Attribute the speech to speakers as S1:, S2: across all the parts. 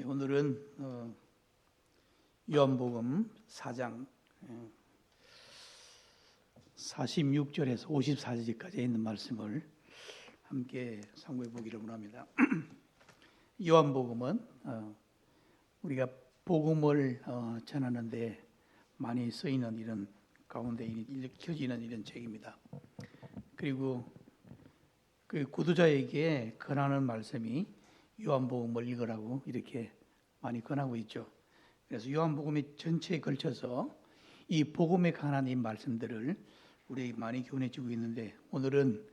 S1: 오늘은 요한복음 4장 46절에서 54절까지 있는 말씀을 함께 상고해 보기를 원합니다. 요한복음은 우리가 복음을 전하는데 많이 쓰이는 이런 가운데 읽혀지는 이런 책입니다. 그리고 그 구두자에게 권하는 말씀이 요한복음을 읽으라고 이렇게 많이 권하고 있죠. 그래서 요한복음이 전체에 걸쳐서 이 복음에 관한 이 말씀들을 우리에게 많이 교훈해 주고 있는데, 오늘은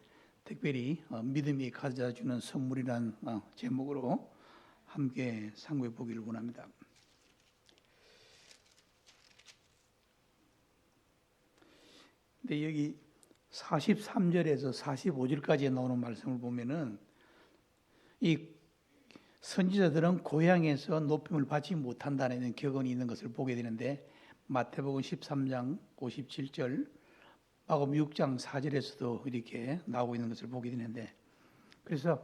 S1: 특별히 믿음이 가져다주는 선물이라는 제목으로 함께 상고해 보기를 원합니다. 근데 여기 43절에서 45절까지 나오는 말씀을 보면은 이 선지자들은 고향에서 높임을 받지 못한다는 격언이 있는 것을 보게 되는데, 마태복음 13장 57절, 마가복음 6장 4절에서도 이렇게 나오고 있는 것을 보게 되는데, 그래서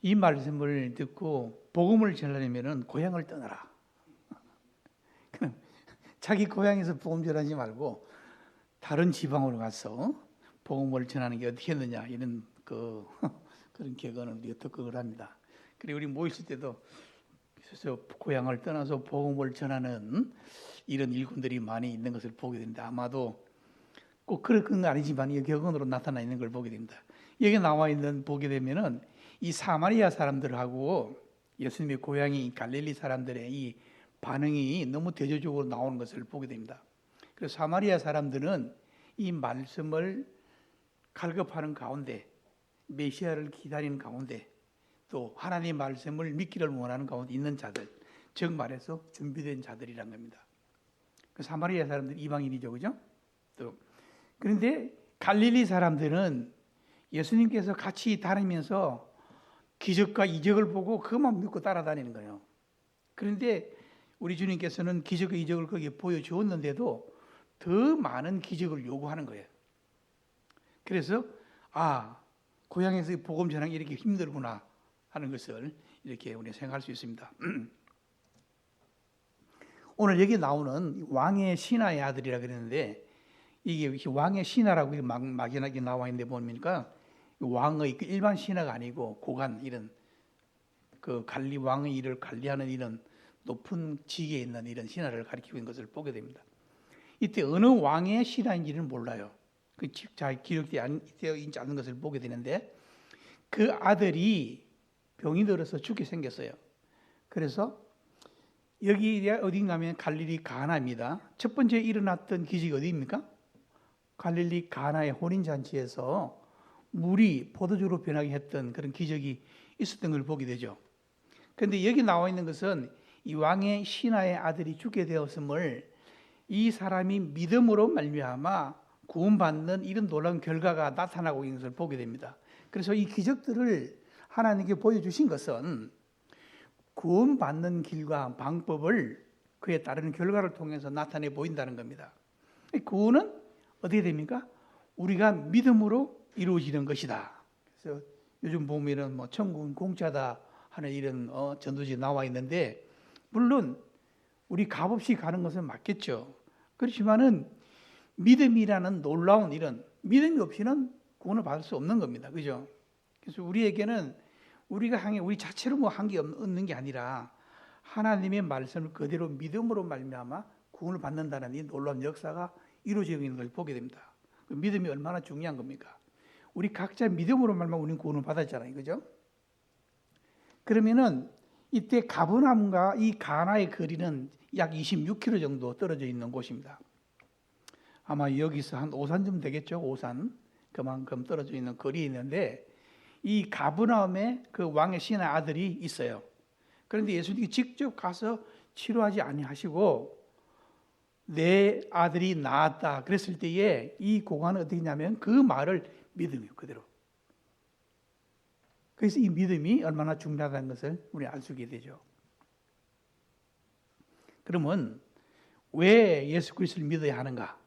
S1: 이 말씀을 듣고 복음을 전하려면 고향을 떠나라. 자기 고향에서 복음 전하지 말고 다른 지방으로 가서 복음을 전하는 게 어떻게 했느냐, 이런 그런 격언을 우리가 듣고 합니다. 그리고 우리 모였을 때도 그래서 고향을 떠나서 복음을 전하는 이런 일꾼들이 많이 있는 것을 보게 됩니다. 아마도 꼭 그런 건 아니지만 이 격언으로 나타나 있는 걸 보게 됩니다. 여기 나와 있는 보게 되면은 이 사마리아 사람들하고 예수님의 고향이 갈릴리 사람들의 이 반응이 너무 대조적으로 나오는 것을 보게 됩니다. 그래서 사마리아 사람들은 이 말씀을 갈급하는 가운데, 메시아를 기다리는 가운데, 또 하나님의 말씀을 믿기를 원하는 가운데 있는 자들, 즉 말해서 준비된 자들이란 겁니다. 그 사마리아 사람들은 이방인이죠, 그죠? 또 그런데 갈릴리 사람들은 예수님께서 같이 다니면서 기적과 이적을 보고 그것만 믿고 따라다니는 거예요. 그런데 우리 주님께서는 기적과 이적을 거기에 보여주었는데도 더 많은 기적을 요구하는 거예요. 그래서 고향에서 복음 전하기 이렇게 힘들구나 하는 것을 이렇게 우리가 생각할 수 있습니다. 오늘 여기 나오는 왕의 신하의 아들이라 그랬는데, 이게 왕의 신하라고 막연하게 나와 있는데 보니까 왕의 일반 신하가 아니고 고관, 이런 그 관리, 왕의 일을 관리하는 이런 높은 직에 있는 이런 신하를 가리키고 있는 것을 보게 됩니다. 이때 어느 왕의 신하인지는 몰라요. 잘 기록되어 있지 않은 것을 보게 되는데, 그 아들이 병이 들어서 죽게 생겼어요. 그래서 여기 어딘가 하면 갈릴리 가나입니다. 첫 번째 일어났던 기적이 어디입니까? 갈릴리 가나의 혼인잔치에서 물이 포도주로 변하게 했던 그런 기적이 있었던 걸 보게 되죠. 그런데 여기 나와 있는 것은 이 왕의 신하의 아들이 죽게 되었음을 이 사람이 믿음으로 말미암아 구원받는 이런 놀라운 결과가 나타나고 있는 것을 보게 됩니다. 그래서 이 기적들을 하나님께 보여주신 것은 구원받는 길과 방법을 그에 따르는 결과를 통해서 나타내 보인다는 겁니다. 구원은 어떻게 됩니까? 우리가 믿음으로 이루어지는 것이다. 그래서 요즘 보면은 천국은 공짜다 하는 이런 전도지 나와 있는데, 물론 우리 값없이 가는 것은 맞겠죠. 그렇지만은 믿음이라는 놀라운 이런 믿음이 없이는 구원을 받을 수 없는 겁니다. 그죠? 그래서 우리에게는 우리 자체로 한 게 없는 게 아니라 하나님의 말씀을 그대로 믿음으로 말미암아 구원을 받는다는 이 놀라운 역사가 이루어지고 있는 걸 보게 됩니다. 그 믿음이 얼마나 중요한 겁니까? 우리 각자 믿음으로 말미암아 우리는 구원을 받았잖아요. 그죠? 그러면은 이때 가버나움과 이 가나의 거리는 약 26km 정도 떨어져 있는 곳입니다. 아마 여기서 한 오산쯤 되겠죠. 오산, 그만큼 떨어져 있는 거리에 있는데, 이 가버나움에 그 왕의 신하의 아들이 있어요. 그런데 예수님이 직접 가서 치료하지 아니하시고 내 아들이 나았다 그랬을 때에 이 고관은 어떻게 했냐면 그 말을 믿음이에요, 그대로. 그래서 이 믿음이 얼마나 중요하다는 것을 우리 알 수 있게 되죠. 그러면 왜 예수 그리스도를 믿어야 하는가?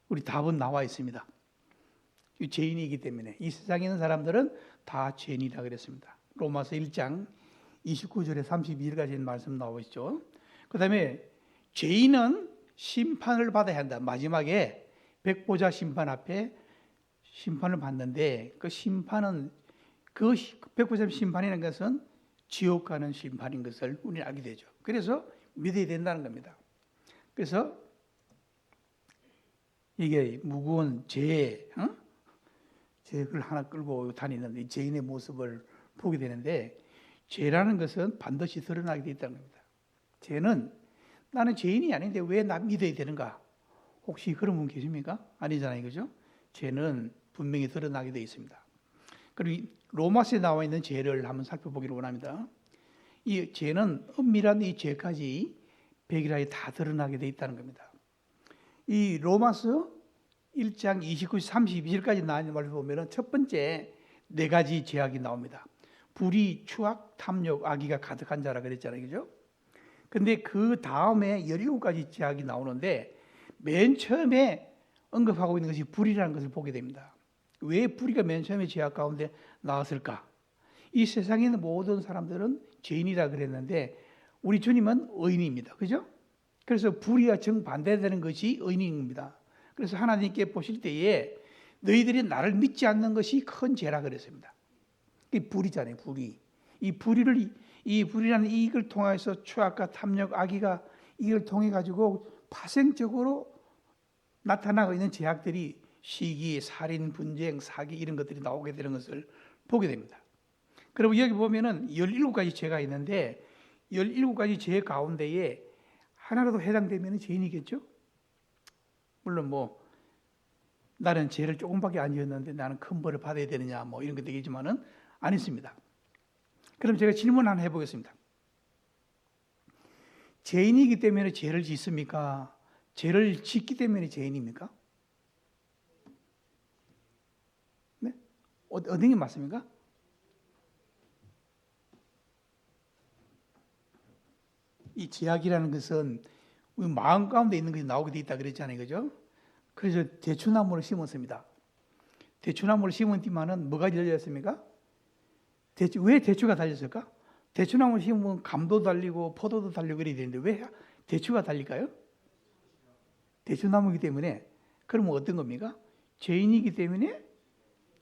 S1: 우리 답은 나와 있습니다. 죄인이기 때문에. 이 세상에 있는 사람들은 다 죄인이라 그랬습니다. 로마서 1장 29절에 32절까지 말씀 나오시죠. 그 다음에 죄인은 심판을 받아야 한다. 마지막에 백보자 심판 앞에 심판을 받는데 그 심판은 그 백보자 심판이라는 것은 지옥 가는 심판인 것을 우리는 알게 되죠. 그래서 믿어야 된다는 겁니다. 그래서 이게 무거운 죄를 하나 끌고 다니는 이 죄인의 모습을 보게 되는데 죄라는 것은 반드시 드러나게 돼 있다는 겁니다. 죄는 나는 죄인이 아닌데 왜 나 믿어야 되는가? 혹시 그런 분 계십니까? 아니잖아요. 그죠? 죄는 분명히 드러나게 되어 있습니다. 그리고 로마서에 나와 있는 죄를 한번 살펴보기를 원합니다. 이 죄는 은밀한 이 죄까지 백일하에 다 드러나게 되어 있다는 겁니다. 이 로마서 1장 29, 32절까지 나온 말을 보면 첫 번째 네 가지 죄악이 나옵니다. 불의, 추악, 탐욕, 악의가 가득한 자라 그랬잖아요. 그죠? 근데 그 다음에 17가지 죄악이 나오는데 맨 처음에 언급하고 있는 것이 불의라는 것을 보게 됩니다. 왜 불의가 맨 처음에 죄악 가운데 나왔을까? 이 세상에 있는 모든 사람들은 죄인이라 그랬는데 우리 주님은 의인입니다. 그죠? 그래서 불의와 정반대되는 것이 의인입니다. 그래서 하나님께 보실 때에 너희들이 나를 믿지 않는 것이 큰 죄라 그랬습니다. 이 불의잖아요. 불의. 이 불의라는 이익을 통해서 추악과 탐욕, 악의가 이걸 통해 가지고 파생적으로 나타나고 있는 죄악들이 시기, 살인, 분쟁, 사기 이런 것들이 나오게 되는 것을 보게 됩니다. 그리고 여기 보면은 17가지 죄가 있는데 17가지 죄 가운데에 하나라도 해당되면 죄인이겠죠? 물론 뭐 나는 죄를 조금밖에 안 지었는데 나는 큰 벌을 받아야 되느냐 뭐 이런 게 되겠지만은 아니습니다. 그럼 제가 질문 하나 해보겠습니다. 죄인이기 때문에 죄를 짓습니까? 죄를 짓기 때문에 죄인입니까? 네? 어떤 게 맞습니까? 이 죄악이라는 것은 우리 마음 가운데 있는 것이 나오게 돼 있다 그랬잖아요. 그죠? 그래서 대추나무를 심었습니다. 대추나무를 심은 뒤만은 뭐가 달렸습니까? 왜 대추가 달렸을까? 대추나무를 심으면 감도 달리고 포도도 달리고 그래야 되는데 왜 대추가 달릴까요? 대추나무이기 때문에. 그러면 어떤 겁니까? 죄인이기 때문에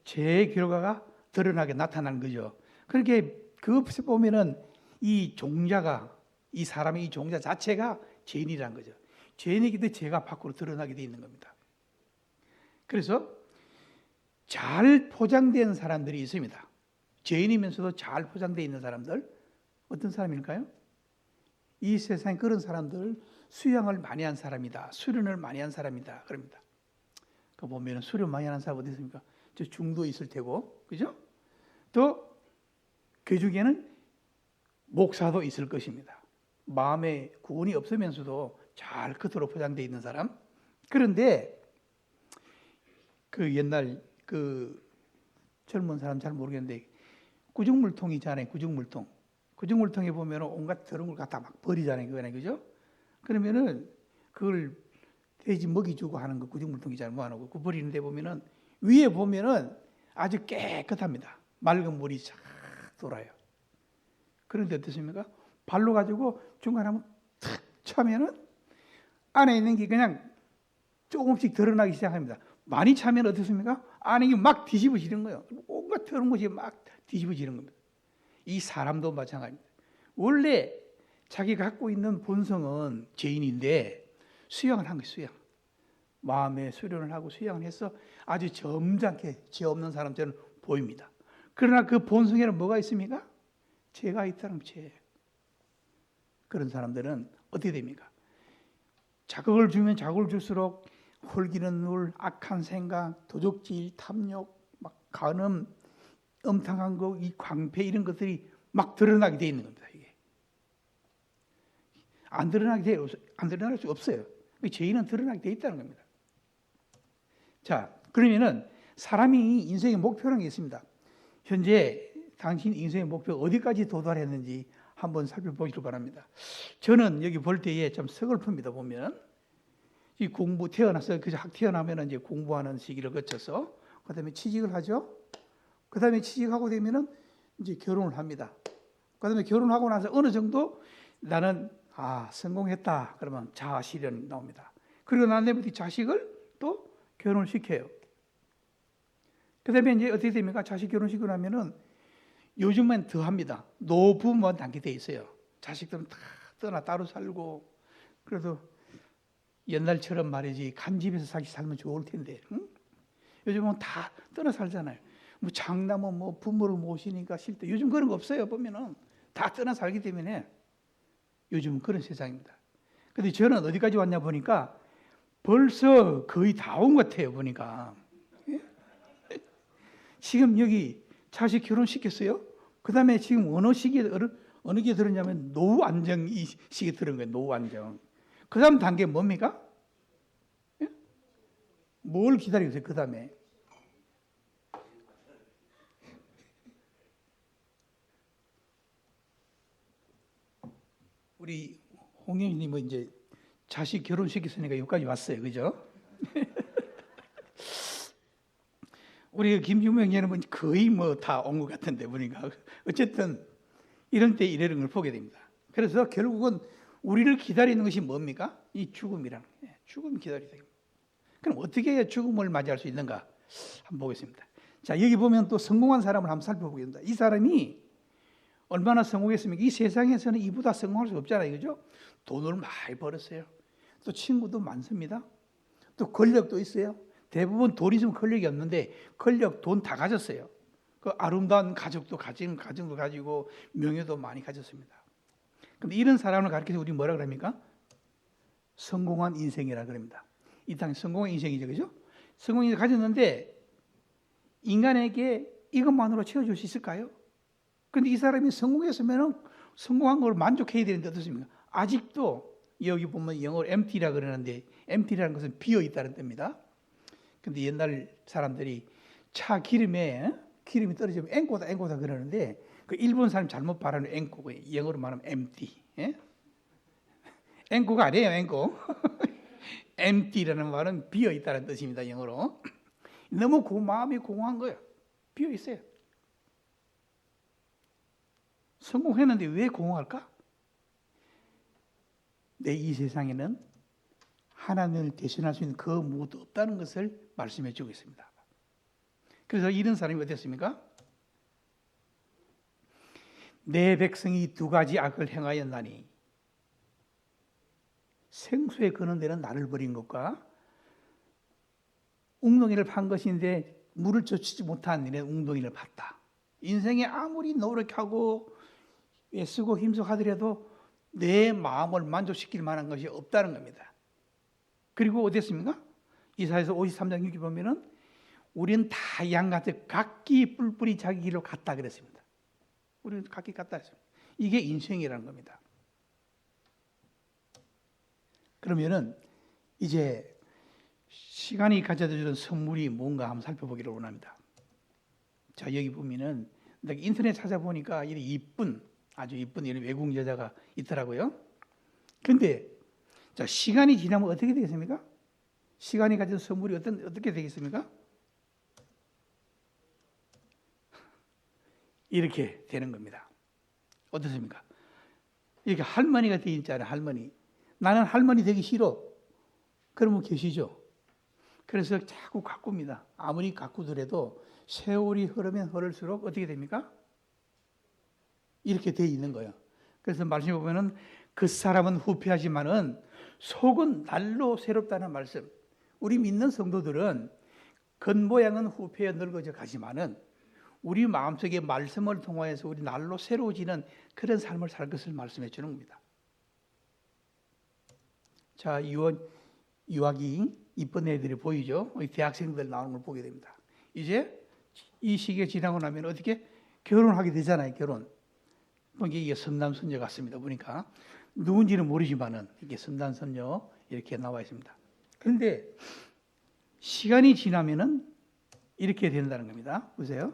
S1: 죄의 결과가 드러나게 나타나는 거죠. 그렇게 그것을 보면은 이 종자가 이 사람의 이 종자 자체가 죄인이라는 거죠. 죄인이기 때문에 죄가 밖으로 드러나게 돼 있는 겁니다. 그래서 잘 포장된 사람들이 있습니다. 죄인이면서도 잘 포장되어 있는 사람들 어떤 사람일까요? 이 세상에 그런 사람들 수양을 많이 한 사람이다. 수련을 많이 한 사람이다. 그럽니다. 그 보면 수련 많이 하는 사람 어디 있습니까? 저 중도에 있을 테고, 그죠? 또 그 중에는 목사도 있을 것입니다. 마음에 구원이 없으면서도 잘 겉으로 포장되어 있는 사람. 그런데 그 옛날 그 젊은 사람 잘 모르겠는데 구중물통이잖아요. 구중물통. 구중물통에 보면 온갖 더러운 걸 갖다 막 버리잖아요. 그죠? 그러면은 그걸 돼지 먹이 주고 하는 거 구중물통이잖아요. 뭐하는 그 버리는데 보면은 위에 보면은 아주 깨끗합니다. 맑은 물이 쫙 돌아요. 그런데 어떻습니까? 발로 가지고 중간에 한번 탁 차면은 안에 있는 게 그냥 조금씩 드러나기 시작합니다. 많이 차면 어떻습니까? 안에 막 뒤집어지는 거예요. 온갖 더러운 것이 막 뒤집어지는 겁니다. 이 사람도 마찬가지입니다. 원래 자기가 갖고 있는 본성은 죄인인데 수양을 한 거예요. 수양. 마음에 수련을 하고 수양을 해서 아주 점잖게 죄 없는 사람처럼 보입니다. 그러나 그 본성에는 뭐가 있습니까? 죄가 있다는 죄. 그런 사람들은 어떻게 됩니까? 자극을 주면 자극을 줄수록 홀기는 눈, 악한 생각, 도적질, 탐욕, 막 간음, 음탕한 거, 이 광폐 이런 것들이 막 드러나게 돼 있는 겁니다. 이게 안 드러날 수 없어요. 죄인은 드러나게 돼 있다는 겁니다. 자, 그러면은 사람이 인생의 목표라는 게 있습니다. 현재 당신 인생의 목표 어디까지 도달했는지 한번 살펴보시길 바랍니다. 저는 여기 볼 때에 좀 서글픕니다. 보면 이 공부 태어나서 그저 태어나면 이제 공부하는 시기를 거쳐서 그다음에 취직을 하죠. 그다음에 취직하고 되면은 이제 결혼을 합니다. 그다음에 결혼하고 나서 어느 정도 나는 성공했다. 그러면 자아 실현이 나옵니다. 그리고 난 다음에 자식을 또 결혼을 시켜요. 그다음에 이제 어떻게 됩니까? 자식 결혼시키고 나면은 요즘은 더 합니다. 노부모 단계 돼 있어요. 자식들은 다 떠나 따로 살고, 그래도 옛날처럼 말이지 간집에서 살면 좋을 텐데, 응? 요즘은 다 떠나 살잖아요. 뭐 장남은 뭐 부모를 모시니까 싫대. 요즘 그런 거 없어요. 보면은 다 떠나 살기 때문에 요즘은 그런 세상입니다. 근데 저는 어디까지 왔냐 보니까 벌써 거의 다 온 것 같아요. 보니까 지금 여기 자식 결혼시켰어요. 그 다음에 지금 어느 게 들었냐면 노후 안정 이 시기에 들은 거예요. 노후 안정. 그 다음 단계 뭡니까? 예? 뭘 기다리고 있어요? 그 다음에 우리 홍영희님은 이제 자식 결혼시켰으니까 여기까지 왔어요. 그죠? 우리 김유명 여러분 거의 뭐 다 온 것 같은데 보니까 어쨌든 이런 때 이런 걸 보게 됩니다. 그래서 결국은 우리를 기다리는 것이 뭡니까? 이 죽음이란 죽음 기다리다. 그럼 어떻게 해야 죽음을 맞이할 수 있는가? 한번 보겠습니다. 자, 여기 보면 또 성공한 사람을 한번 살펴보겠습니다. 이 사람이 얼마나 성공했습니까? 이 세상에서는 이보다 성공할 수 없잖아요. 그죠? 돈을 많이 벌었어요. 또 친구도 많습니다. 또 권력도 있어요. 대부분 돈 있으면 권력이 없는데 권력, 돈 다 가졌어요. 그 아름다운 가정도 가지고 명예도 많이 가졌습니다. 근데 이런 사람을 가르쳐서 우리 뭐라 그럽니까? 성공한 인생이라 그럽니다. 이 땅에 성공한 인생이죠. 그죠? 성공이 가졌는데 인간에게 이것만으로 채워줄 수 있을까요? 근데 이 사람이 성공했으면 성공한 걸 만족해야 되는데 어떻습니까? 아직도 여기 보면 영어로 empty라 그러는데 empty라는 것은 비어 있다는 뜻입니다. 근데 옛날 사람들이 차 기름이 떨어지면 앵꼬다 그러는데 그 일본 사람 잘못 발음은 앵꼬고 영어로 말하면 empty. 예? 앵꼬가 아니에요, 앵꼬. empty라는 말은 비어 있다는 뜻입니다, 영어로. 너무 마음이 공허한 거예요. 비어 있어요. 성공했는데 왜 공허할까? 내 이 세상에는 하나님을 대신할 수 있는 그 무엇도 없다는 것을 말씀해 주고 있습니다. 그래서 이런 사람이 어땠습니까? 내 백성이 두 가지 악을 행하였나니 생수에 거는 데는 나를 버린 것과 웅덩이를 판 것인데 물을 젖히지 못한 일에 웅덩이를 팠다. 인생에 아무리 노력하고 애쓰고 힘쓰하더라도 내 마음을 만족시킬 만한 것이 없다는 겁니다. 그리고 어땠습니까? 이사야서 53장 6절 보면은 우리는 다 양같이 각기 뿔뿔이 자기 길로 갔다 그랬습니다. 우리는 각기 갔다 했습니다. 이게 인생이라는 겁니다. 그러면은 이제 시간이 가져다 주는 선물이 뭔가 한번 살펴보기를 원합니다. 자, 여기 보면은 내가 인터넷 찾아보니까 아주 이쁜 이런 외국 여자가 있더라고요. 근데 자, 시간이 지나면 어떻게 되겠습니까? 시간이 가진 선물이 어떻게 되겠습니까? 이렇게 되는 겁니다. 어떻습니까? 이렇게 할머니가 되어 있잖아요. 할머니. 나는 할머니 되기 싫어. 그러면 계시죠. 그래서 자꾸 가꿉니다. 아무리 가꾸더라도 세월이 흐르면 흐를수록 어떻게 됩니까? 이렇게 되어 있는 거예요. 그래서 말씀해 보면은 그 사람은 후패하지만은 속은 날로 새롭다는 말씀. 우리 믿는 성도들은 겉모양은 후패에 늙어져 가지만은 우리 마음속에 말씀을 통하여서 우리 날로 새로워지는 그런 삶을 살 것을 말씀해 주는 겁니다. 자, 유아기 이쁜 애들이 보이죠? 대학생들 나오는 걸 보게 됩니다. 이제 이 시기가 지나고 나면 어떻게 결혼하게 되잖아요. 결혼. 이게 선남선녀 같습니다. 보니까 누군지는 모르지만은 이게 선남선녀 이렇게 나와 있습니다. 그런데 시간이 지나면은 이렇게 된다는 겁니다. 보세요.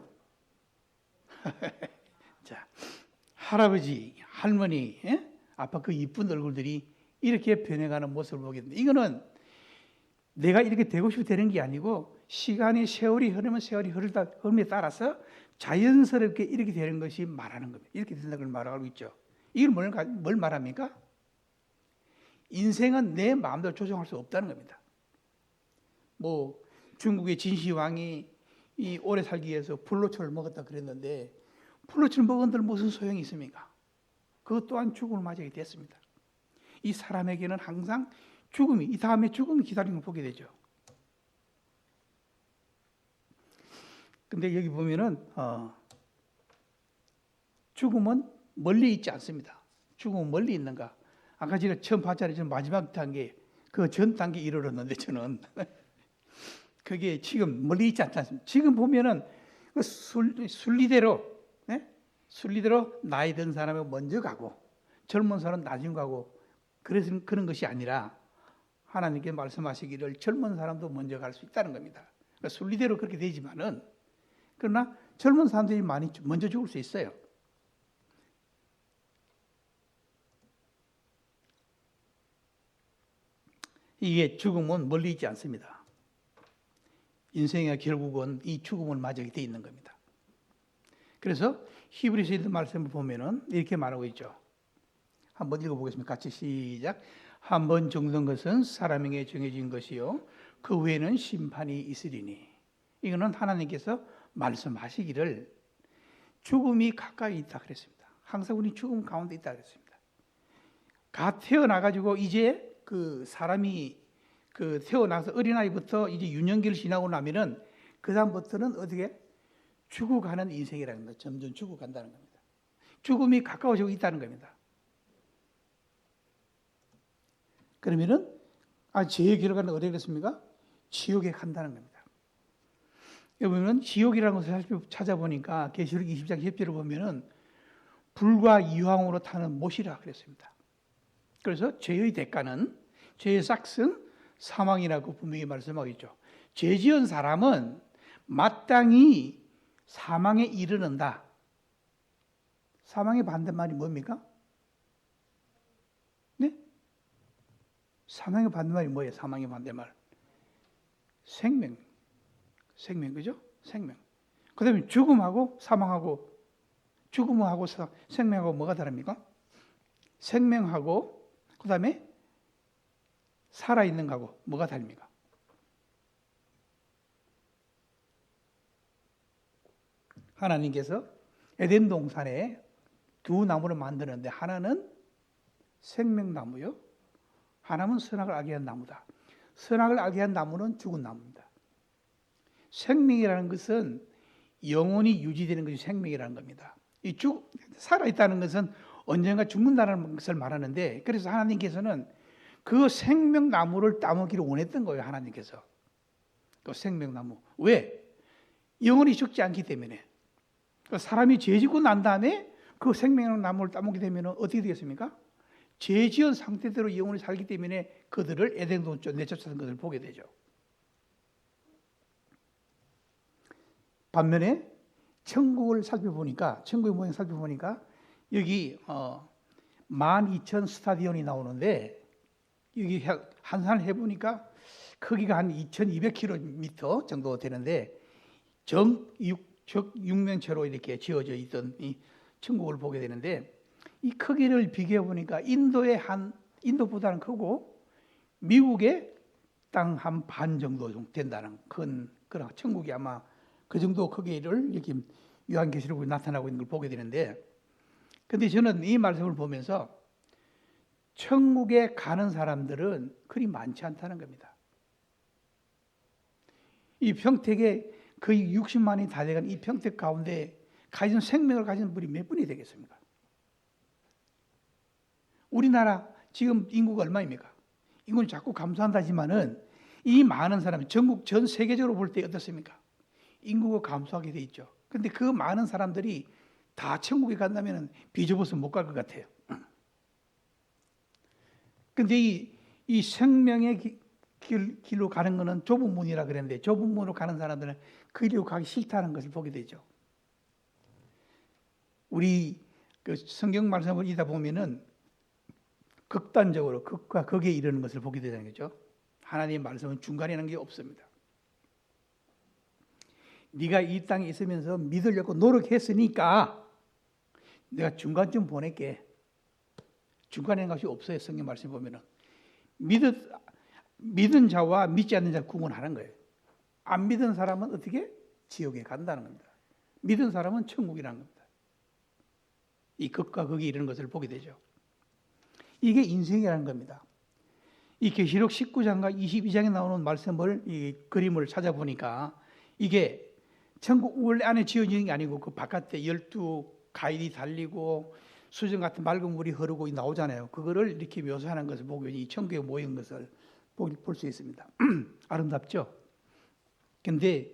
S1: 자, 할아버지, 할머니, 아빠 그 이쁜 얼굴들이 이렇게 변해가는 모습을 보게 됩니다. 이거는 내가 이렇게 되고 싶어 되는 게 아니고 세월이 흐름에 따라서 자연스럽게 이렇게 되는 것이 말하는 겁니다. 이렇게 된다는 걸 말하고 있죠. 이걸 뭘 말합니까? 인생은 내 마음대로 조정할 수 없다는 겁니다. 뭐 중국의 진시황이 이 오래 살기 위해서 불로초를 먹었다 그랬는데 불로초를 먹은들 무슨 소용이 있습니까? 그것 또한 죽음을 맞이하게 됐습니다. 이 사람에게는 항상 죽음이, 이 다음에 죽음이 기다리는 걸 보게 되죠. 근데 여기 보면은 죽음은 멀리 있지 않습니다. 죽음은 멀리 있는가? 아까 제가 처음 봤잖아요. 저는 마지막 단계, 그 전 단계 이르렀는데 저는 그게 지금 멀리 있지 않지 않습니까? 지금 보면은 그 순리대로, 네? 순리대로 나이 든 사람이 먼저 가고 젊은 사람은 나중에 가고 그런 것이 아니라 하나님께 말씀하시기를 젊은 사람도 먼저 갈 수 있다는 겁니다. 그러니까 순리대로 그렇게 되지만은 그러나 젊은 사람들이 많이 먼저 죽을 수 있어요. 이게 죽음은 멀리 있지 않습니다. 인생의 결국은 이 죽음을 맞이하게 돼 있는 겁니다. 그래서 히브리서에 있는 말씀을 보면은 이렇게 말하고 있죠. 한번 읽어보겠습니다. 같이 시작. 한 번 죽는 것은 사람에게 정해진 것이요 그 후에는 심판이 있으리니. 이거는 하나님께서 말씀하시기를 죽음이 가까이 있다 그랬습니다. 항상 우리 죽음 가운데 있다 그랬습니다. 갓 태어나가지고 이제 그 사람이 그 태어나서 어린아이부터 이제 유년기를 지나고 나면은 그 다음부터는 어떻게 죽어가는 인생이라는 거, 점점 죽어간다는 겁니다. 죽음이 가까워지고 있다는 겁니다. 그러면은 죄의 결과는 어디에 그랬습니까? 지옥에 간다는 겁니다. 여러분 지옥이라는 것을 찾아보니까 계시록 20장 10절을 보면은 불과 유황으로 타는 못이라 그랬습니다. 그래서 죄의 대가는 죄의 삭은 사망이라고 분명히 말씀하고 있죠. 죄 지은 사람은 마땅히 사망에 이르는다. 사망의 반대말이 뭡니까? 네? 사망의 반대말이 뭐예요? 사망의 반대말. 생명. 생명, 그죠? 생명. 그 다음에 죽음하고 사망하고, 죽음하고 생명하고 뭐가 다릅니까? 생명하고, 그 다음에 살아있는 거하고 뭐가 다릅니까? 하나님께서 에덴 동산에 두 나무를 만드는데 하나는 생명나무요, 하나는 선악을 알게 한 나무다. 선악을 알게 한 나무는 죽은 나무입니다. 생명이라는 것은 영원히 유지되는 것이 생명이라는 겁니다. 살아있다는 것은 언젠가 죽는다는 것을 말하는데, 그래서 하나님께서는 그 생명나무를 따먹기를 원했던 거예요. 하나님께서 그 생명나무. 왜? 영원히 죽지 않기 때문에. 사람이 죄 짓고 난 다음에 그 생명나무를 따먹게 되면 어떻게 되겠습니까? 죄 지은 상태대로 영원히 살기 때문에 그들을 에덴 동산 내쫓아는 것을 보게 되죠. 반면에 천국을 살펴보니까, 천국의 모양을 살펴보니까 여기 12,000 스타디온이 나오는데, 여기 환산을 해보니까 크기가 한 2,200km 정도 되는데 육면체로 이렇게 지어져 있던 이 천국을 보게 되는데, 이 크기를 비교해 보니까 인도보다는 크고 미국의 땅 한 반 정도 된다는 그런 천국이 아마 그 정도 크기를 이렇게 요한계시록에 나타나고 있는 걸 보게 되는데, 근데 저는 이 말씀을 보면서 천국에 가는 사람들은 그리 많지 않다는 겁니다. 이 평택에 거의 60만이 다 돼간 이 평택 가운데 가진 생명을 가진 분이 몇 분이 되겠습니까? 우리나라 지금 인구가 얼마입니까? 인구는 자꾸 감소한다지만은 이 많은 사람이 전국 전 세계적으로 볼 때 어떻습니까? 인구가 감소하게 돼 있죠. 그런데 그 많은 사람들이 다 천국에 간다면 비좁아서 못 갈 것 같아요. 근데 이 생명의 길로 가는 것은 좁은 문이라 그랬는데, 좁은 문으로 가는 사람들은 그 길로 가기 싫다는 것을 보게 되죠. 우리 그 성경 말씀을 읽다 보면은 극단적으로 극과 극에 이르는 것을 보게 되는 거죠. 하나님의 말씀은 중간이라는 게 없습니다. 네가 이 땅에 있으면서 믿으려고 노력했으니까 내가 중간쯤 보낼게. 중간에 것이 없어요. 성경 말씀 보면은 믿은 자와 믿지 않는 자 구분하는 거예요. 안 믿은 사람은 어떻게? 지옥에 간다는 겁니다. 믿은 사람은 천국이라는 겁니다. 이 극과 극이 이르는 것을 보게 되죠. 이게 인생이라는 겁니다. 이 계시록 19장과 22장에 나오는 말씀을 이 그림을 찾아보니까 이게 천국 원래 안에 지어지는 게 아니고 그 바깥에 12 가일이 달리고 수정 같은 맑은 물이 흐르고 나오잖아요. 그거를 이렇게 묘사하는 것을 보고 이 천국에 모인 것을 볼 수 있습니다. 아름답죠? 근데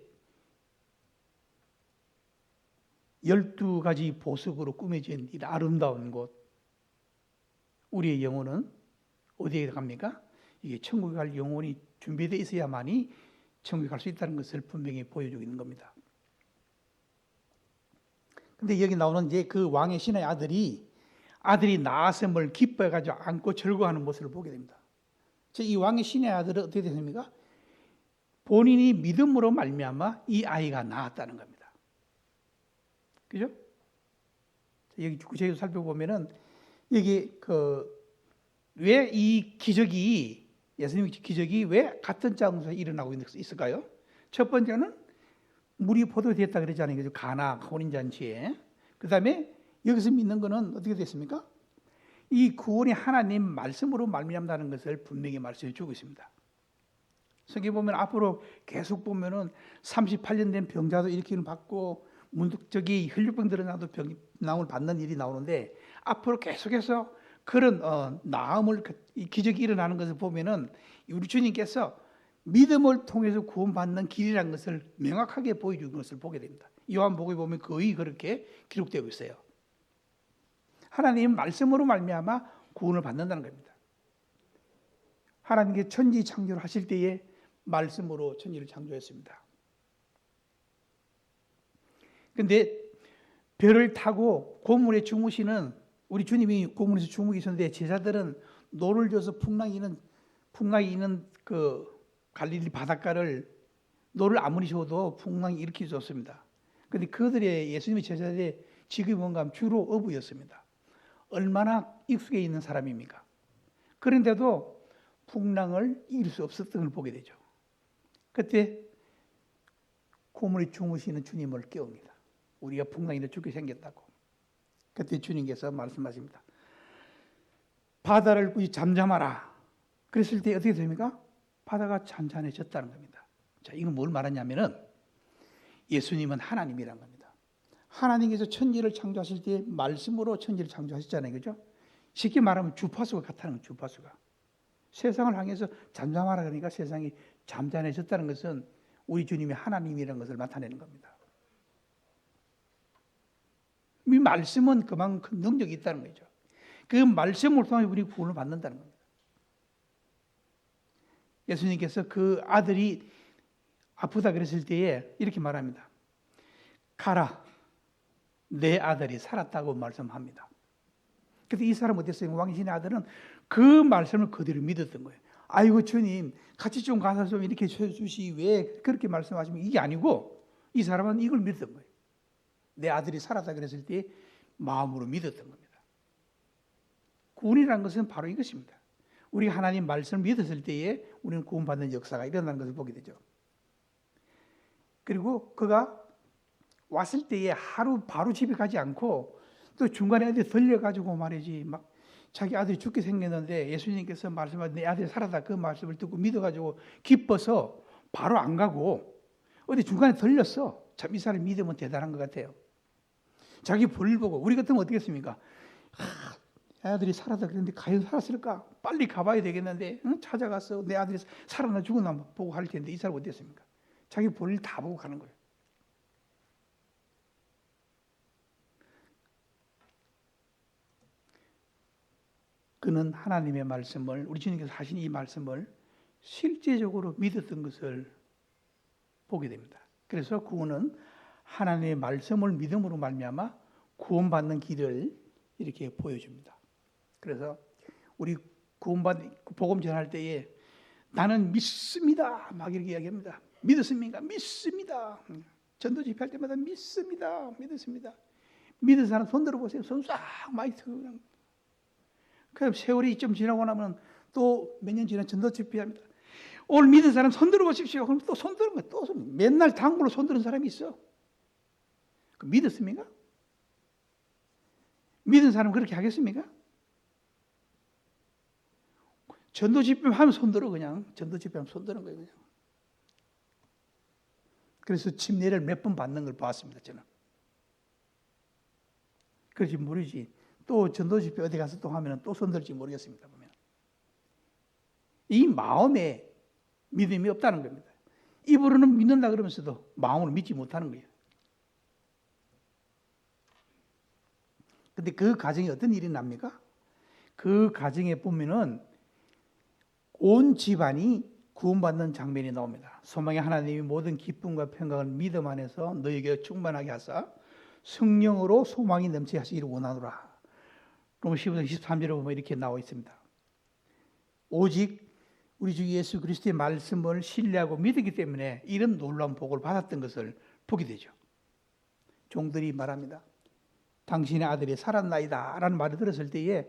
S1: 12가지 보석으로 꾸며진 이 아름다운 곳, 우리의 영혼은 어디에 갑니까? 이게 천국에 갈 영혼이 준비되어 있어야만이 천국에 갈 수 있다는 것을 분명히 보여주고 있는 겁니다. 근데 여기 나오는 이제 그 왕의 신의 아들이 나아섬을 기뻐해가지고 안고 절거하는 모습을 보게 됩니다. 이 왕의 신의 아들은 어떻게 됐습니까? 본인이 믿음으로 말미암아 이 아이가 나았다는 겁니다. 그죠? 여기 구체적으로 살펴보면은 여기 왜 이 기적이 예수님의 기적이 왜 같은 장소에 일어나고 있을까요? 첫 번째는 물이 포도됐다 그랬잖아요. 그죠? 가나 혼인잔치에. 그다음에 여기서 믿는 거는 어떻게 됐습니까? 이 구원이 하나님 말씀으로 말미암다는 것을 분명히 말씀해 주고 있습니다. 성경 보면 앞으로 계속 보면은 38년 된 병자도 일으키는 받고 문득적이 혈류병들은 나도 나음을 받는 일이 나오는데 앞으로 계속해서 그런 나음을 기적이 일어나는 것을 보면은 우리 주님께서 믿음을 통해서 구원받는 길이라는 것을 명확하게 보여주는 것을 보게 됩니다. 요한복음에 보면 거의 그렇게 기록되고 있어요. 하나님 말씀으로 말미암아 구원을 받는다는 겁니다. 하나님께 천지 창조를 하실 때에 말씀으로 천지를 창조했습니다. 그런데 별을 타고 고물에 주무시는 우리 주님이 고물에서 주무고 계셨는데 제자들은 노를 져서 풍랑이 있는 그 갈릴리 바닷가를 노를 아무리 져도 풍랑이 일으킬 수 없습니다. 그런데 그들의 예수님의 제자들의 직업이 뭔가 하면 주로 어부였습니다. 얼마나 익숙해 있는 사람입니까? 그런데도 풍랑을 이길 수 없었던 걸 보게 되죠. 그때 고물에 주무시는 주님을 깨웁니다. 우리가 풍랑이 죽게 생겼다고. 그때 주님께서 말씀하십니다. 바다를 잠잠하라. 그랬을 때 어떻게 됩니까? 바다가 잔잔해졌다는 겁니다. 자, 이건 뭘 말하냐면은 예수님은 하나님이란 겁니다. 하나님께서 천지를 창조하실 때 말씀으로 천지를 창조하셨잖아요. 그죠? 쉽게 말하면 주파수가 같다는 거예요. 주파수가. 세상을 향해서 잠잠하라 그러니까 세상이 잠잠해졌다는 것은 우리 주님이 하나님이라는 것을 나타내는 겁니다. 이 말씀은 그만큼 능력이 있다는 거죠. 그 말씀을 통해 우리 구원을 받는다는 겁니다. 예수님께서 그 아들이 아프다 그랬을 때에 이렇게 말합니다. 가라, 내 아들이 살았다고 말씀합니다. 그래서 이 사람은 어땠어요? 왕신의 아들은 그 말씀을 그대로 믿었던 거예요. 아이고 주님, 같이 좀 가서 좀 이렇게 해주시 왜 그렇게 말씀하시면 이게 아니고 이 사람은 이걸 믿었던 거예요. 내 아들이 살았다 그랬을 때 마음으로 믿었던 겁니다. 구원이라는 것은 바로 이것입니다. 우리가 하나님 말씀을 믿었을 때에 우리는 구원받는 역사가 일어나는 것을 보게 되죠. 그리고 그가 왔을 때에 하루 바로 집에 가지 않고 또 중간에 어디 들려가지고 말이지 막 자기 아들이 죽게 생겼는데 예수님께서 말씀하신 내 아들이 살았다 그 말씀을 듣고 믿어가지고 기뻐서 바로 안 가고 어디 중간에 들렸어. 참 이 사람 믿음은 대단한 것 같아요. 자기 볼일 보고 우리 같으면 어떻게 했습니까? 아들이 살았다 그랬는데 과연 살았을까? 빨리 가봐야 되겠는데 찾아가서 내 아들이 살았나 죽었나 보고 할 텐데 이 사람 어땠습니까? 자기 볼일 다 보고 가는 거예요. 그는 하나님의 말씀을 우리 주님께서 하신 이 말씀을 실제적으로 믿었던 것을 보게 됩니다. 그래서 구원은 하나님의 말씀을 믿음으로 말미암아 구원받는 길을 이렇게 보여줍니다. 그래서 우리 복음 전할 때에 나는 믿습니다 막 이렇게 이야기합니다. 믿었습니까? 믿습니다. 전도 집회할 때마다 믿습니다. 믿습니다. 믿은 사람 손 들어보세요. 손 싹 많이 들고 그냥. 그럼 세월이 좀 지나고 나면 또 몇 년 지나 전도 집회합니다. 오늘 믿은 사람 손 들어보십시오. 그럼 또 손 드는 거예요. 또 맨날 당구로 손 드는 사람이 있어. 믿었습니까? 믿은 사람 그렇게 하겠습니까? 전도 집회하면 손 들어 그냥. 전도 집회하면 손 드는 거예요 그냥. 그래서 침례를 몇 번 받는 걸 봤습니다 저는. 그렇지 모르지. 또 전도 집회 어디 가서 또 하면 또 손 들지 모르겠습니다 보면. 이 마음에 믿음이 없다는 겁니다. 입으로는 믿는다 그러면서도 마음으로 믿지 못하는 거예요. 근데 그 가정에 어떤 일이 납니까? 그 가정에 보면은 온 집안이 구원받는 장면이 나옵니다. 소망의 하나님이 모든 기쁨과 평강을 믿음 안에서 너에게 충만하게 하사 성령으로 소망이 넘치게 하시기를 원하노라. 로마서 15장 23절에 보면 이렇게 나와 있습니다. 오직 우리 주 예수 그리스도의 말씀을 신뢰하고 믿었기 때문에 이런 놀라운 복을 받았던 것을 보게 되죠. 종들이 말합니다. 당신의 아들이 살았나이다 라는 말을 들었을 때에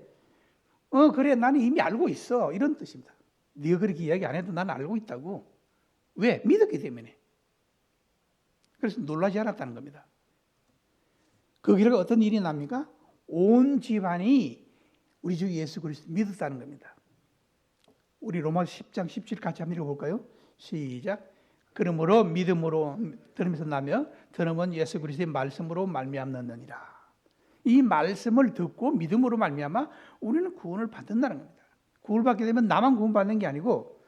S1: 그래 나는 이미 알고 있어 이런 뜻입니다. 네가 그렇게 이야기 안 해도 나는 알고 있다고. 왜? 믿었기 때문에. 그래서 놀라지 않았다는 겁니다. 그 결과 어떤 일이 납니까? 온 집안이 우리 주 예수 그리스도 믿었다는 겁니다. 우리 로마서 10장 17 같이 한번 읽어볼까요? 시작. 그러므로 믿음으로 들으면서 나며 들음은 예수 그리스도의 말씀으로 말미암느니라. 이 말씀을 듣고 믿음으로 말미암아 우리는 구원을 받는다는 겁니다. 구원을 받게 되면 나만 구원받는 게 아니고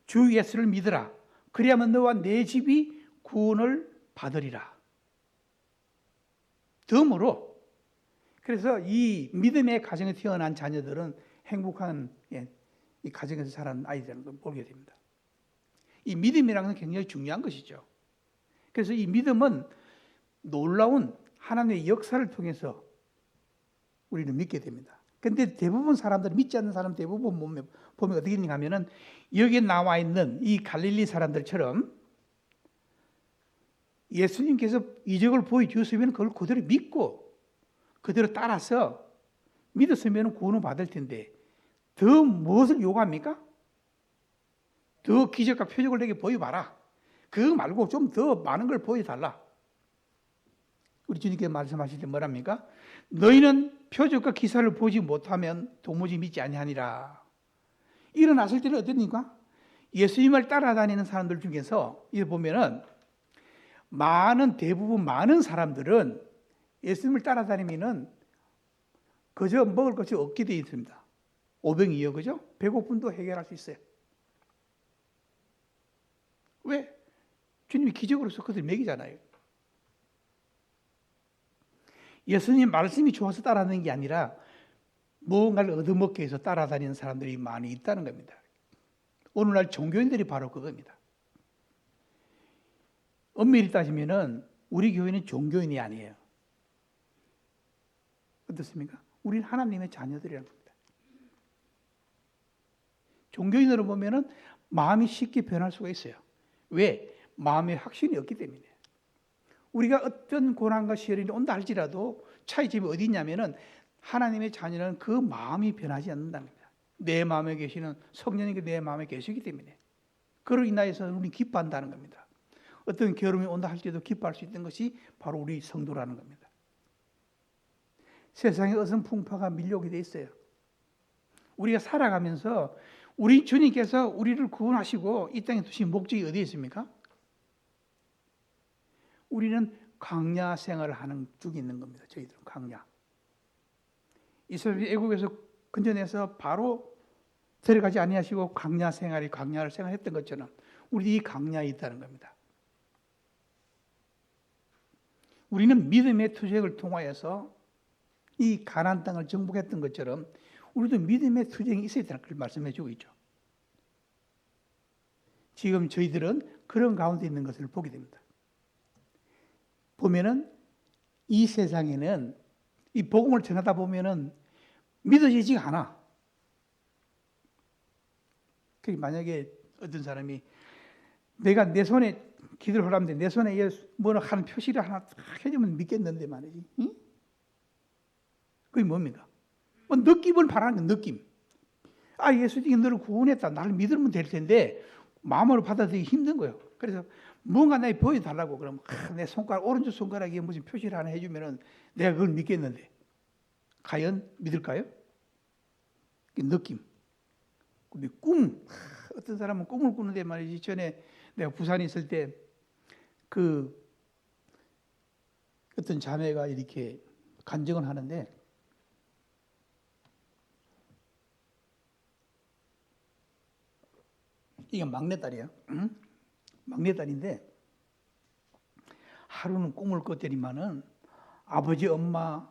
S1: 주 예수를 믿으라. 그리하면 너와 내 집이 구원을 받으리라. 덤으로. 그래서 이 믿음의 가정에 태어난 자녀들은 행복한 이 가정에서 자란 아이들이라는 걸 보게 됩니다. 이 믿음이라는 건 굉장히 중요한 것이죠. 그래서 이 믿음은 놀라운 하나님의 역사를 통해서 우리는 믿게 됩니다. 그런데 대부분 사람들, 믿지 않는 사람 대부분 보면 어떻게 하냐면은 여기에 나와 있는 이 갈릴리 사람들처럼 예수님께서 이적을 보여주셨으면 그걸 그대로 믿고 그대로 따라서 믿었으면 구원을 받을 텐데 더 무엇을 요구합니까? 더 기적과 표적을 내게 보여봐라. 그거 말고 좀 더 많은 걸 보여달라. 우리 주님께서 말씀하실 때 뭐랍니까? 너희는 표적과 기사를 보지 못하면 도무지 믿지 아니하니라. 일어났을 때는 어땠습니까? 예수님을 따라다니는 사람들 중에서 이거 보면은 대부분 많은 사람들은 예수님을 따라다니면은 그저 먹을 것이 없게 되어 있습니다. 오병이어 그죠? 배고픔도 해결할 수 있어요. 왜? 주님이 기적으로서 그들 먹이잖아요. 예수님 말씀이 좋아서 따라다니는 게 아니라 무언가를 얻어먹기 위해서 따라다니는 사람들이 많이 있다는 겁니다. 오늘날 종교인들이 바로 그겁니다. 엄밀히 따지면은 우리 교회는 종교인이 아니에요. 어떻습니까? 우리는 하나님의 자녀들이라는 겁니다. 종교인으로 보면은 마음이 쉽게 변할 수가 있어요. 왜? 마음에 확신이 없기 때문에. 우리가 어떤 고난과 시련이 온다 할지라도 차이점이 어디 있냐면은 하나님의 자녀는 그 마음이 변하지 않는다는 겁니다. 내 마음에 계시는 성령님이 내 마음에 계시기 때문에 그로 인하여서 우리는 기뻐한다는 겁니다. 어떤 결혼이 온다 할지라도 기뻐할 수 있는 것이 바로 우리 성도라는 겁니다. 세상에 어떤 풍파가 밀려오게 돼 있어요. 우리가 살아가면서 우리 주님께서 우리를 구원하시고 이 땅에 두신 목적이 어디에 있습니까? 우리는 광야 생활을 하는 쪽에 있는 겁니다. 저희들은 광야. 이스라엘이 애국에서 건져내서 바로 데려가지 아니하시고 광야를 생활했던 것처럼 우리 이 광야에 있다는 겁니다. 우리는 믿음의 투쟁을 통하여서 이 가나안 땅을 정복했던 것처럼 우리도 믿음의 투쟁이 있어야 되는 걸 말씀해 주고 있죠. 지금 저희들은 그런 가운데 있는 것을 보게 됩니다. 보면은 이 세상에는 이 복음을 전하다 보면은 믿어지지가 않아. 만약에 어떤 사람이 내가 내 손에 기도를 하라는데 내 손에 뭐나 하는 표시를 하나 딱 해주면 믿겠는데 말이지. 응? 그게 뭡니까? 뭐 느낌을 바라는 거, 느낌. 아, 예수님이 너를 구원했다. 나를 믿으면 될 텐데 마음으로 받아들이기 힘든 거예요. 그래서 뭔가 나에 보여달라고 그러면 내 손가락, 오른쪽 손가락에 무슨 표시를 하나 해주면은 내가 그걸 믿겠는데 과연 믿을까요? 느낌. 근데 꿈. 어떤 사람은 꿈을 꾸는데 말이지. 전에 내가 부산에 있을 때 그 어떤 자매가 이렇게 간증을 하는데 이게 막내딸이야. 응? 막내딸인데 하루는 꿈을 꿨더니만은 아버지, 엄마,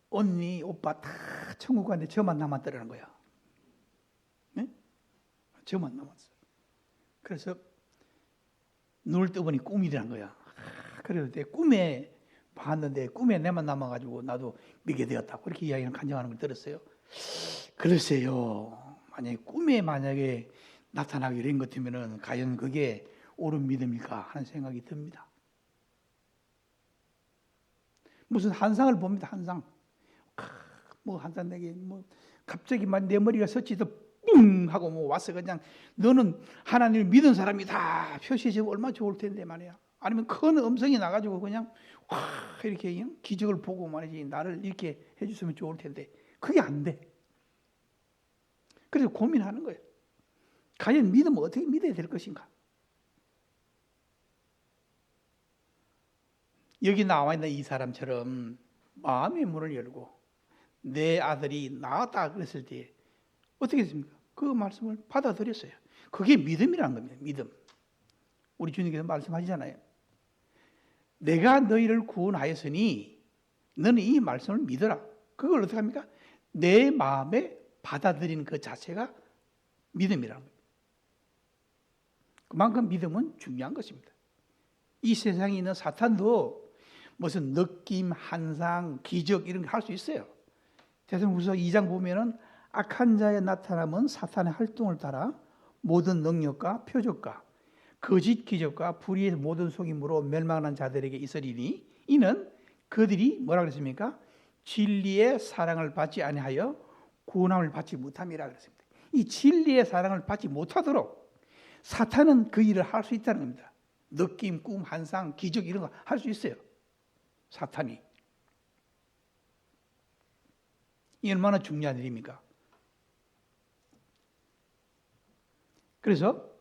S1: 언니, 오빠 다 천국 갔는데 저만 남았더라는 거야. 네? 저만 남았어. 그래서 눈을 떠보니 꿈이라는 거야. 그래서 내 꿈에 봤는데 꿈에 내만 남아가지고 나도 믿게 되었다. 그렇게 이야기를 간증하는 걸 들었어요. 글쎄요. 만약에 나타나게 된 것 같으면은 과연 그게 옳은 믿음일까 하는 생각이 듭니다. 무슨 환상을 봅니다. 환상. 뭐 환상 내게 뭐 갑자기 막 내 머리가 서치도 뿡 하고 뭐 와서 그냥 너는 하나님을 믿은 사람이다 표시해주면 얼마나 좋을 텐데 말이야. 아니면 큰 음성이 나가지고 그냥 와 이렇게 기적을 보고 말이지 나를 이렇게 해줬으면 좋을 텐데 그게 안 돼. 그래서 고민하는 거예요. 과연 믿으면 어떻게 믿어야 될 것인가? 여기 나와 있는 이 사람처럼 마음의 문을 열고 내 아들이 나았다 그랬을 때 어떻게 했습니까? 그 말씀을 받아들였어요. 그게 믿음이라는 겁니다. 믿음. 우리 주님께서 말씀하시잖아요. 내가 너희를 구원하였으니 너는 이 말씀을 믿어라. 그걸 어떻게 합니까? 내 마음에 받아들이는 그 자체가 믿음이라는 겁니다. 그만큼 믿음은 중요한 것입니다. 이 세상에 있는 사탄도 무슨 느낌, 환상, 기적 이런 거 할 수 있어요. 데살로니가후서 2장 보면은 악한 자의 나타남은 사탄의 활동을 따라 모든 능력과 표적과 거짓 기적과 불의의 모든 속임으로 멸망한 자들에게 있으리니 이는 그들이 뭐라 그랬습니까? 진리의 사랑을 받지 아니하여 구원함을 받지 못함이라 그랬습니다. 이 진리의 사랑을 받지 못하도록 사탄은 그 일을 할 수 있다는 겁니다. 느낌, 꿈, 환상, 기적 이런 거 할 수 있어요. 사탄이. 이 얼마나 중요한 일입니까? 그래서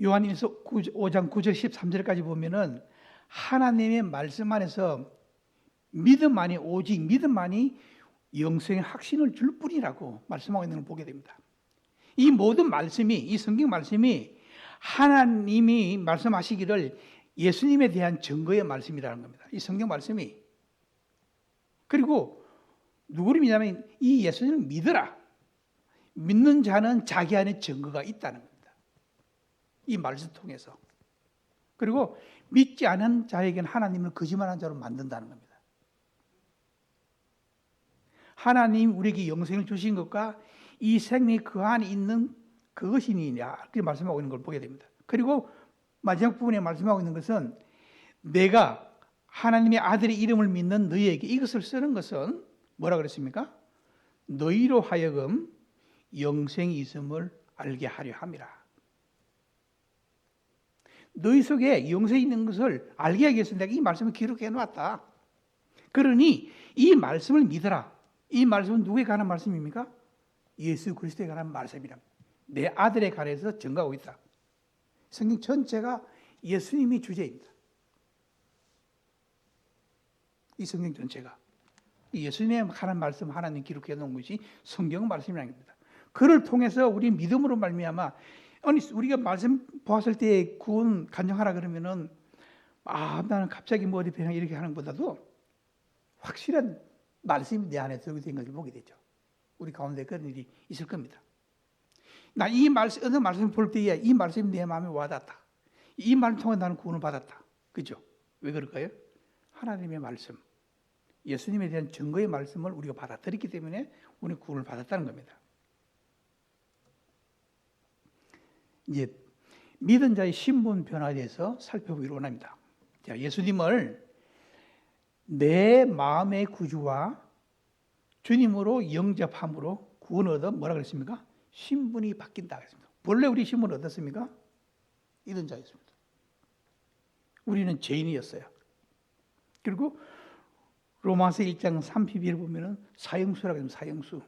S1: 요한일서 5장 9절 13절까지 보면은 하나님의 말씀 안에서 믿음만이 오직 믿음만이 영생의 확신을 줄 뿐이라고 말씀하고 있는 걸 보게 됩니다. 이 모든 말씀이 이 성경 말씀이 하나님이 말씀하시기를 예수님에 대한 증거의 말씀이라는 겁니다. 이 성경 말씀이. 그리고 누구를 믿냐면 이 예수님을 믿어라. 믿는 자는 자기 안에 증거가 있다는 겁니다. 이 말씀을 통해서. 그리고 믿지 않은 자에게는 하나님을 거짓말하는 자로 만든다는 겁니다. 하나님 우리에게 영생을 주신 것과 이 생명이 그 안에 있는 그것이니냐 그렇게 말씀하고 있는 걸 보게 됩니다. 그리고 마지막 부분에 말씀하고 있는 것은 내가 하나님의 아들의 이름을 믿는 너희에게 이것을 쓰는 것은 뭐라 그랬습니까? 너희로 하여금 영생이 있음을 알게 하려 함이라. 너희 속에 영생이 있는 것을 알게 하기 위해서 내가 이 말씀을 기록해 놓았다. 그러니 이 말씀을 믿어라. 이 말씀은 누구에 관한 말씀입니까? 예수 그리스도에 관한 말씀이라. 내 아들에 관해서 증거하고 있다. 성경 전체가 예수님이 주제입니다. 이 성경 전체가 예수님에 관한 말씀 하나님 기록해 놓은 것이 성경 말씀이라는 겁니다. 그를 통해서 우리 믿음으로 말미암아 아니 우리가 말씀 보았을 때 구원 간증하라 그러면은 나는 갑자기 뭐 어디 그냥 이렇게 하는 것보다도 확실한 말씀이 내 안에 들어오게 된 것을 보게 되죠. 우리 가운데 그런 일이 있을 겁니다. 나 이 말씀, 어느 말씀을 볼 때에 이 말씀이 내 마음에 와닿았다. 이 말을 통해 나는 구원을 받았다. 그죠? 왜 그럴까요? 하나님의 말씀, 예수님에 대한 증거의 말씀을 우리가 받아들였기 때문에 우리는 구원을 받았다는 겁니다. 이제 믿은 자의 신분 변화에 대해서 살펴보기로 원합니다. 자, 예수님을 내 마음의 구주와 주님으로 영접함으로 구원 얻어 뭐라 그랬습니까? 신분이 바뀐다 그랬습니다. 본래 우리 신분은 어떻습니까? 믿은 자였습니다. 우리는 죄인이었어요. 그리고 로마서 1장 32를 보면은 사형수라고 합니다. 사형수.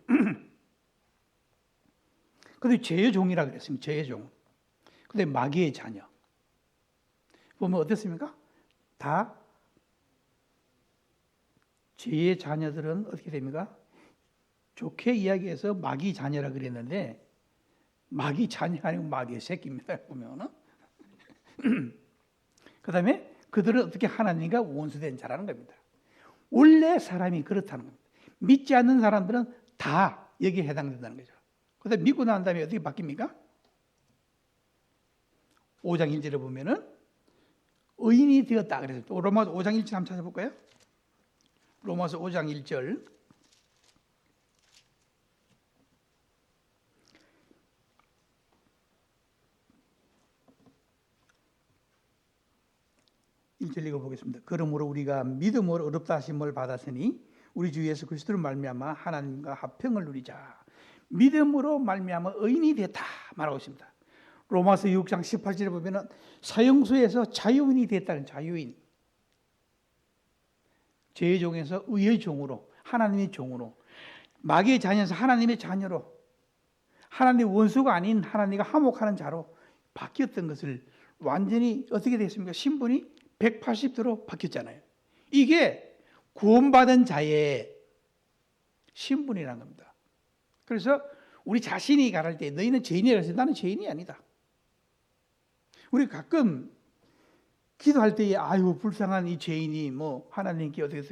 S1: 근데 죄의 종이라고 그랬습니다. 죄의 종. 근데 마귀의 자녀. 보면 어떻습니까? 다 죄의 자녀들은 어떻게 됩니까? 좋게 이야기해서 마귀 자녀라 그랬는데 마귀 자녀 아니고 마귀의 새끼입니다. 보면은. 그다음에 그들은 어떻게 하나님과 원수된 자라는 겁니다. 원래 사람이 그렇다는 겁니다. 믿지 않는 사람들은 다 여기에 해당된다는 거죠. 그다음에 믿고 난 다음에 어떻게 바뀝니까? 5장 1절에 보면은 의인이 되었다 그래서 또 로마서 5장 1절 한번 찾아볼까요? 로마서 5장 1절. 일절 읽어보겠습니다. 그러므로 우리가 믿음으로 의롭다 하심을 받았으니 우리 주 예수 그리스도를 말미암아 하나님과 화평을 누리자. 믿음으로 말미암아 의인이 됐다 말하고 있습니다. 로마서 6장 18절에 보면은 사형수에서 자유인이 됐다는 자유인. 죄의 종에서 의의 종으로 하나님의 종으로 마귀의 자녀에서 하나님의 자녀로 하나님의 원수가 아닌 하나님과 화목하는 자로 바뀌었던 것을 완전히 어떻게 됐습니까? 신분이 180도로 바뀌었잖아요. 이게 구원받은 자의 신분이라는 겁니다. 그래서 우리 자신이 말할 때 너희는 죄인이라고 해서 나는 죄인이 아니다. 우리 가끔 기도할 때에 아유 불쌍한 이 죄인이 뭐 하나님께 어떻게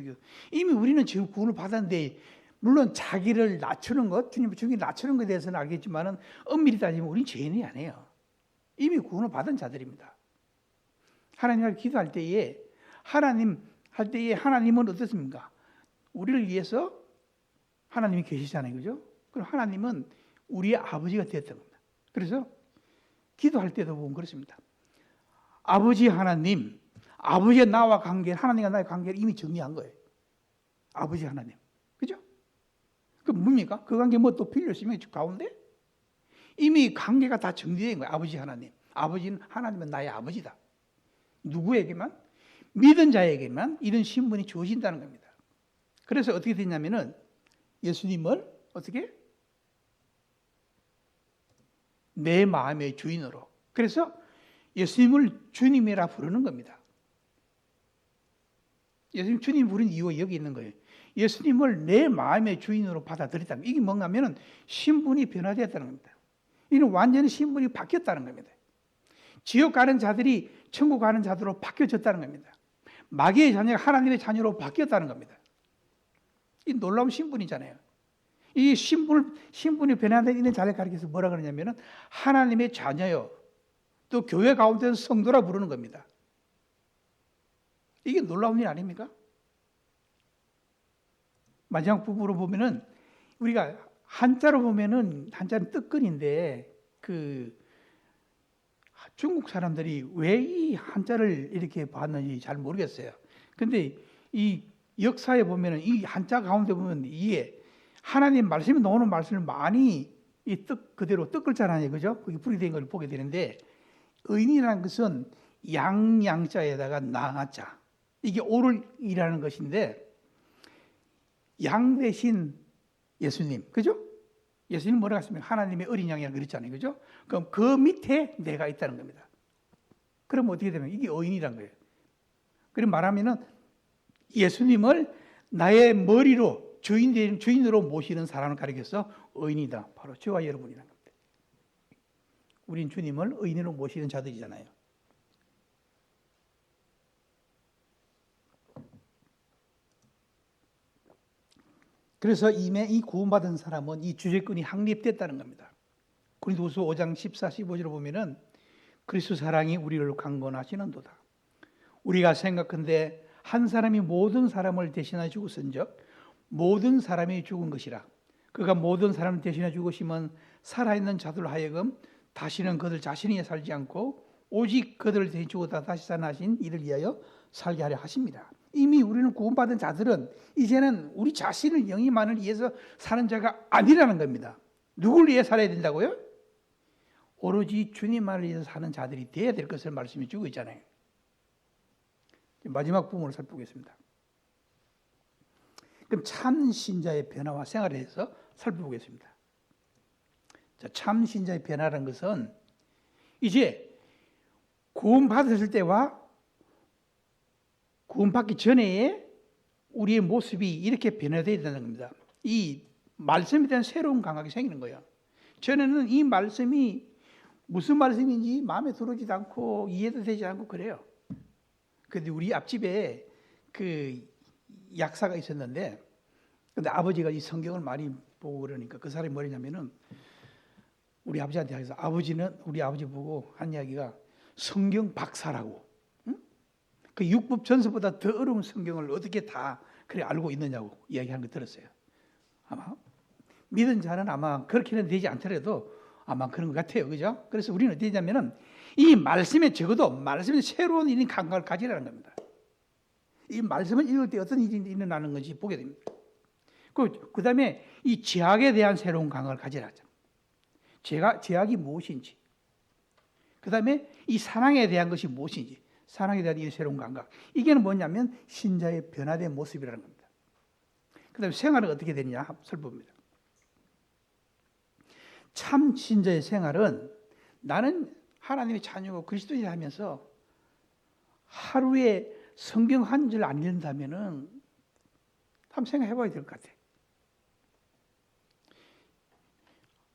S1: 이미 우리는 지금 구원을 받았는데 물론 자기를 낮추는 것 주님이 낮추는 것에 대해서는 알겠지만은 엄밀히 따지면 우리는 죄인이 아니에요. 이미 구원을 받은 자들입니다. 하나님 앞에 기도할 때에 하나님은 어떻습니까? 우리를 위해서 하나님이 계시잖아요. 그죠? 그럼 하나님은 우리의 아버지가 되었던 겁니다. 그래서 기도할 때도 보면 그렇습니다. 아버지 하나님, 아버지의 나와 관계, 하나님과 나의 관계를 이미 정리한 거예요. 아버지 하나님. 그죠? 그 뭡니까? 그 관계 뭐 또 필요 있으면 가운데? 이미 관계가 다 정리된 거예요. 아버지 하나님. 아버지는 하나님은 나의 아버지다. 누구에게만? 믿은 자에게만 이런 신분이 주어진다는 겁니다. 그래서 어떻게 됐냐면은 예수님을 어떻게? 내 마음의 주인으로. 그래서 예수님을 주님이라 부르는 겁니다. 예수님 주님 부르는 이유가 여기 있는 거예요. 예수님을 내 마음의 주인으로 받아들였다는 이게 뭔가 하면은 신분이 변화되었다는 겁니다. 이는 완전히 신분이 바뀌었다는 겁니다. 지옥 가는 자들이 천국 가는 자들로 바뀌어졌다는 겁니다. 마귀의 자녀가 하나님의 자녀로 바뀌었다는 겁니다. 이 놀라운 신분이잖아요. 이 신분이 변화되는 자를 가리켜서 뭐라 그러냐면은 하나님의 자녀요. 또 교회 가운데서 성도라 부르는 겁니다. 이게 놀라운 일 아닙니까? 마지막 부분으로 보면은 우리가 한자로 보면은 한자는 뜻근인데 그 중국 사람들이 왜 이 한자를 이렇게 봤는지 잘 모르겠어요. 근데 이 역사에 보면은 이 한자 가운데 보면 이게 하나님 말씀이 나오는 말씀을 많이 이 뜻 그대로 뜻글자라니 그죠? 그게 풀이된 걸 보게 되는데 의인이라는 것은 양자에다가 나자 이게 오를이라는 것인데 양 대신 예수님 그죠? 예수님 뭐라고 했습니까? 하나님의 어린 양이라고 그랬잖아요. 그죠? 그럼 그 밑에 내가 있다는 겁니다. 그럼 어떻게 되면 이게 의인이란 거예요. 그럼 말하면은 예수님을 나의 머리로 주인으로 모시는 사람을 가리켜서 의인이다. 바로 저와 여러분이라는 겁니다. 우린 주님을 의인으로 모시는 자들이잖아요. 그래서 이미 이 구원받은 사람은 이 주제권이 확립됐다는 겁니다. 고린도후서 5장 14, 15절을 보면은 그리스도 사랑이 우리를 강권하시는도다. 우리가 생각한데 한 사람이 모든 사람을 대신하여 죽었은즉 모든 사람이 죽은 것이라. 그가 모든 사람을 대신하여 죽으시면 살아있는 자들로 하여금 다시는 그들 자신이 살지 않고 오직 그들을 대신 죽었다 다시 살아나신 이를 위하여 살게 하려 하십니다. 이미 우리는 구원받은 자들은 이제는 우리 자신을 영위만을 위해서 사는 자가 아니라는 겁니다. 누굴 위해 살아야 된다고요? 오로지 주님만을 위해서 사는 자들이 되어야 될 것을 말씀해 주고 있잖아요. 마지막 부분을 살펴보겠습니다. 그럼 참 신자의 변화와 생활에 대해서 살펴보겠습니다. 자, 참 신자의 변화라는 것은 이제 구원받았을 때와 구원받기 전에 우리의 모습이 이렇게 변화되어야 되는 겁니다. 이 말씀에 대한 새로운 감각이 생기는 거예요. 전에는 이 말씀이 무슨 말씀인지 마음에 들어오지도 않고 이해도 되지 않고 그래요. 그런데 우리 앞집에 그 약사가 있었는데, 근데 아버지가 이 성경을 많이 보고 그러니까 그 사람이 뭐냐면은 우리 아버지한테 해서 우리 아버지 보고 한 이야기가 성경 박사라고. 응? 그 율법 전서보다 더 어려운 성경을 어떻게 다 그래 알고 있느냐고 이야기하는 거 들었어요. 아마 믿은 자는 아마 그렇게는 되지 않더라도 아마 그런 것 같아요. 그죠? 그래서 우리는 어떻게 하냐면은 이 말씀에 적어도 말씀에 새로운 이런 감각을 가지라는 겁니다. 이 말씀을 읽을 때 어떤 일이 일어나는 건지 보게 됩니다. 그 다음에 이 죄악에 대한 새로운 감각을 가지라죠. 죄악이 무엇인지, 그 다음에 이 사랑에 대한 것이 무엇인지, 사랑에 대한 이 새로운 감각, 이게 뭐냐면 신자의 변화된 모습이라는 겁니다. 그 다음에 생활은 어떻게 되느냐 살펴봅니다. 참 신자의 생활은 나는 하나님의 자녀고 그리스도인이라 하면서 하루에 성경 한 줄 안 읽는다면은 한번 생각해 봐야 될 것 같아요.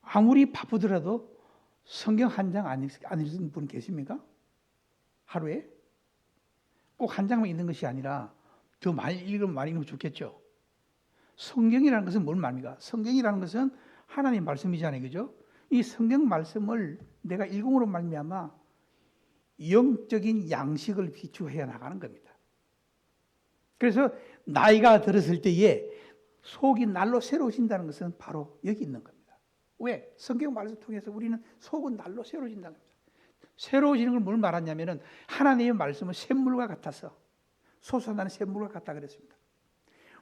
S1: 아무리 바쁘더라도 성경 한 장 안 읽는 분 계십니까? 하루에? 꼭 한 장만 읽는 것이 아니라 더 많이 읽으면 좋겠죠. 성경이라는 것은 뭘 말입니까? 성경이라는 것은 하나님 말씀이잖아요. 그죠? 이 성경 말씀을 내가 읽음으로 말미암아 영적인 양식을 비추해 나가는 겁니다. 그래서 나이가 들었을 때에 속이 날로 새로워진다는 것은 바로 여기 있는 겁니다. 왜? 성경 말씀을 통해서 우리는 속은 날로 새로워진다는 겁니다. 새로워지는 걸 뭘 말하냐면은 하나님의 말씀은 샘물과 같아서 솟아나는 샘물과 같다 그랬습니다.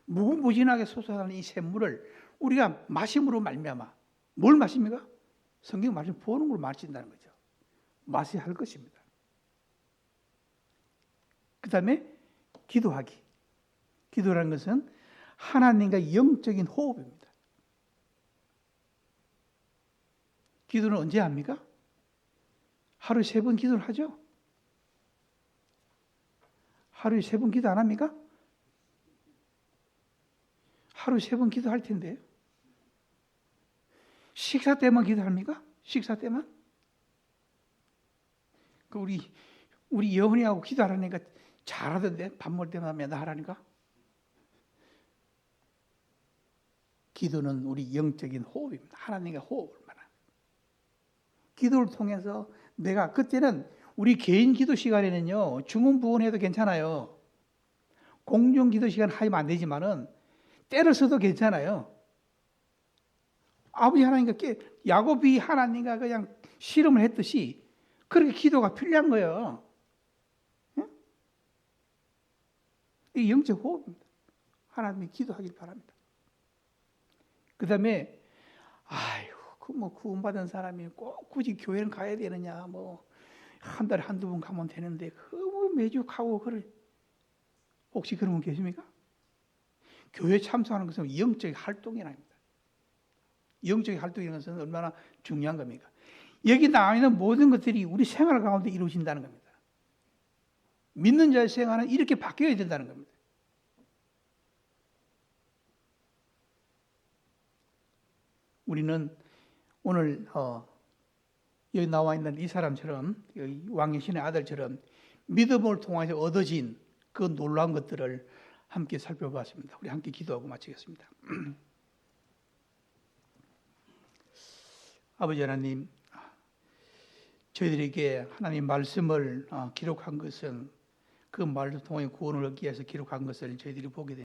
S1: 무궁무진하게 솟아나는 이 샘물을 우리가 마심으로 말미암아 뭘 마십니까? 성경 말씀 보는 걸 마신다는 거죠. 마셔야 할 것입니다. 그 다음에 기도하기. 기도라는 것은 하나님과 영적인 호흡입니다. 기도는 언제 합니까? 하루에 3번 기도를 하죠? 하루에 3번 기도 안 합니까? 하루에 3번 기도할 텐데요. 식사 때만 기도합니까? 식사 때만? 우리 여은이하고 기도하라니까 잘하던데 밥 먹을 때마다 맨날 하라니까. 기도는 우리 영적인 호흡입니다. 하나님과 호흡을 말합니다. 기도를 통해서 내가 그때는 우리 개인 기도 시간에는요 중언부언해도 괜찮아요. 공중 기도 시간 하면 안 되지만은 때를 써도 괜찮아요. 아버지 하나님과 야곱이 하나님과 그냥 씨름을 했듯이 그렇게 기도가 필요한 거예요. 응? 이 영적 호흡입니다. 하나님이 기도하길 바랍니다. 그 다음에 구원받은 사람이 꼭 굳이 교회를 가야 되느냐, 한 달에 한두 번 가면 되는데 매주 가고 그럴 혹시 그런 분 계십니까? 교회 참석하는 것은 영적인 활동이랍니다. 영적인 활동이라는 것은 얼마나 중요한 겁니까? 여기 나와 있는 모든 것들이 우리 생활 가운데 이루어진다는 겁니다. 믿는 자의 생활은 이렇게 바뀌어야 된다는 겁니다. 우리는 오늘 여기 나와 있는 이 사람처럼 왕의 신의 아들처럼 믿음을 통해서 얻어진 그 놀라운 것들을 함께 살펴봤습니다. 우리 함께 기도하고 마치겠습니다. 아버지 하나님, 저희들에게 하나님 말씀을 기록한 것은 그 말을 통해 구원을 얻기 위해서 기록한 것을 저희들이 보게 됩니다.